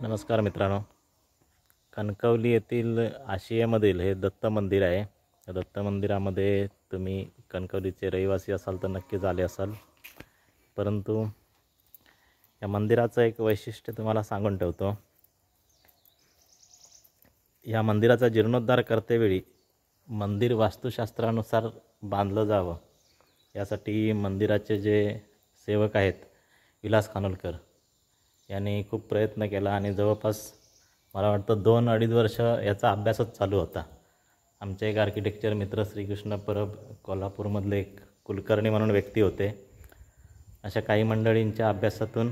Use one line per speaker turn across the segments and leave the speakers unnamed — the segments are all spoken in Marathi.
नमस्कार मित्रांनो, कणकवली येथील आशियामधील हे दत्त मंदिर आहे। या दत्त मंदिरामध्ये तुम्ही कणकवलीचे रहिवासी असाल तर नक्कीच आले असाल, परंतु या मंदिराचं एक वैशिष्ट्य तुम्हाला सांगून ठेवतो। या मंदिराचा जीर्णोद्धार करतेवेळी मंदिर वास्तुशास्त्रानुसार बांधलं जावं यासाठी मंदिराचे जे सेवक आहेत विलास खानोलकर यांनी खूप प्रयत्न केला आणि जवळपास मला वाटतं 2-2.5 वर्ष याचा अभ्यासच चालू होता। आमचे एक आर्किटेक्चर मित्र श्रीकृष्ण परब कोल्हापूरमधले एक कुलकर्णी म्हणून व्यक्ती होते। अशा काही मंडळींच्या अभ्यासातून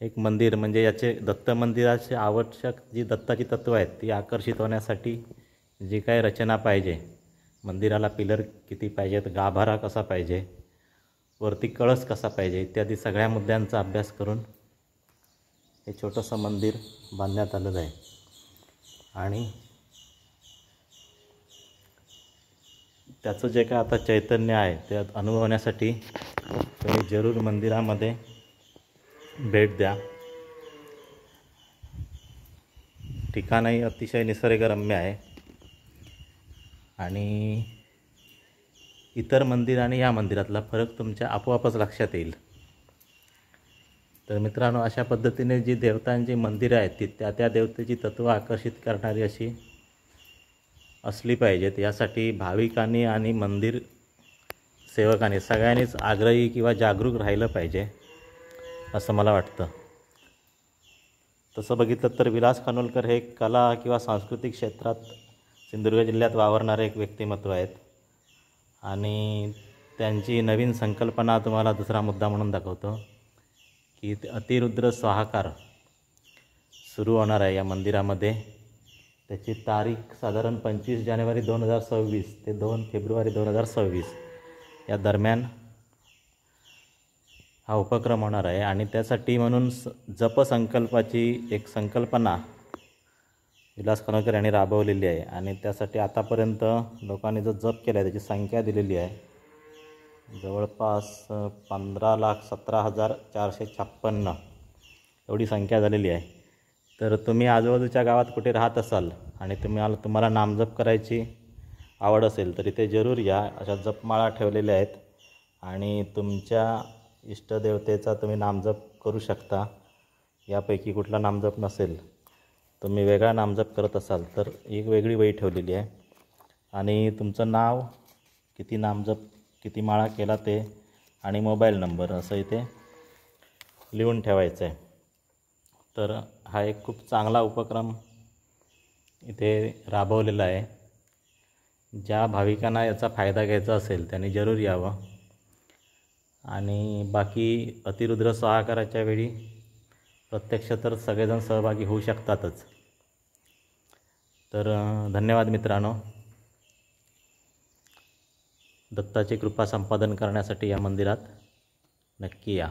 एक मंदिर म्हणजे याचे दत्त मंदिराचे आवश्यक जी दत्ताची तत्त्व आहेत ती आकर्षित होण्यासाठी जी काय रचना पाहिजे, मंदिराला पिलर किती पाहिजेत, गाभारा कसा पाहिजे, वरती कळस कसा पाहिजे इत्यादी सगळ्या मुद्द्यांचा अभ्यास करून हे छोटंसं मंदिर बांधण्यात आलेलं आहे। आणि त्याचं जे काय आता चैतन्य आहे ते अनुभवण्यासाठी तुम्ही जरूर मंदिरामध्ये भेट द्या। ठिकाणही अतिशय निसर्गरम्य आहे आणि इतर मंदिर आणि या मंदिरातला फरक तुमच्या आपोआपच लक्षात येईल। तर मित्रांनो, अशा पद्धतीने जी देवतांची मंदिरं आहेत ती त्या देवतेची तत्त्व आकर्षित करणारी अशी असली पाहिजेत। यासाठी भाविकांनी आणि मंदिर सेवकांनी सगळ्यांनीच आग्रही किंवा जागरूक राहिलं पाहिजे असं मला वाटतं। तसं बघितलं तर विलास खानोलकर हे कला किंवा सांस्कृतिक क्षेत्रात सिंधुदुर्ग जिल्ह्यात वावरणारे एक व्यक्तिमत्व आहेत आणि त्यांची नवीन संकल्पना तुम्हाला दुसरा मुद्दा म्हणून दाखवतो की अतिरुद्र स्वाहाकार सुरू होणार आहे या मंदिरामध्ये। त्याची तारीख साधारण 25 जानेवारी 2026 ते 2 फेब्रुवारी 2026 या दरम्यान हा उपक्रम होणार आहे आणि त्यासाठी म्हणून जपसंकल्पाची एक संकल्पना विलास खानोलकर यांनी राबवलेली आहे आणि त्यासाठी आतापर्यंत लोकांनी जो जप केला आहे त्याची संख्या दिलेली आहे जवळपास 15,17,456 एवढी संख्या झालेली आहे। तर तुम्ही आजूबाजूच्या गावात कुठे राहत असाल आणि तुम्हाला नामजप करायची आवड असेल तर इथे जरूर या। अशा जपमाळा ठेवलेल्या आहेत आणि तुमच्या इष्टदेवतेचा तुम्ही नामजप करू शकता। यापैकी कुठला नामजप नसेल, तुम्ही वेगळा नामजप करत असाल तर एक वेगळी वही ठेवलेली आहे आणि तुमचं नाव, किती नामजप, किती माळा केला ते आणि मोबाईल नंबर असं इथे लिहून ठेवायचं आहे। तर हा एक खूप चांगला उपक्रम इथे राबवलेला आहे। ज्या भाविकांना याचा फायदा घ्यायचा असेल त्यांनी जरूर यावं आणि बाकी अतिरुद्र स्वाहाकाराच्या वेळी प्रत्यक्ष तर सगळेजण सहभागी होऊ शकतातच। तर धन्यवाद मित्रांनो। दत्ताची कृपा संपादन करण्यासाठी या मंदिरात नक्की या।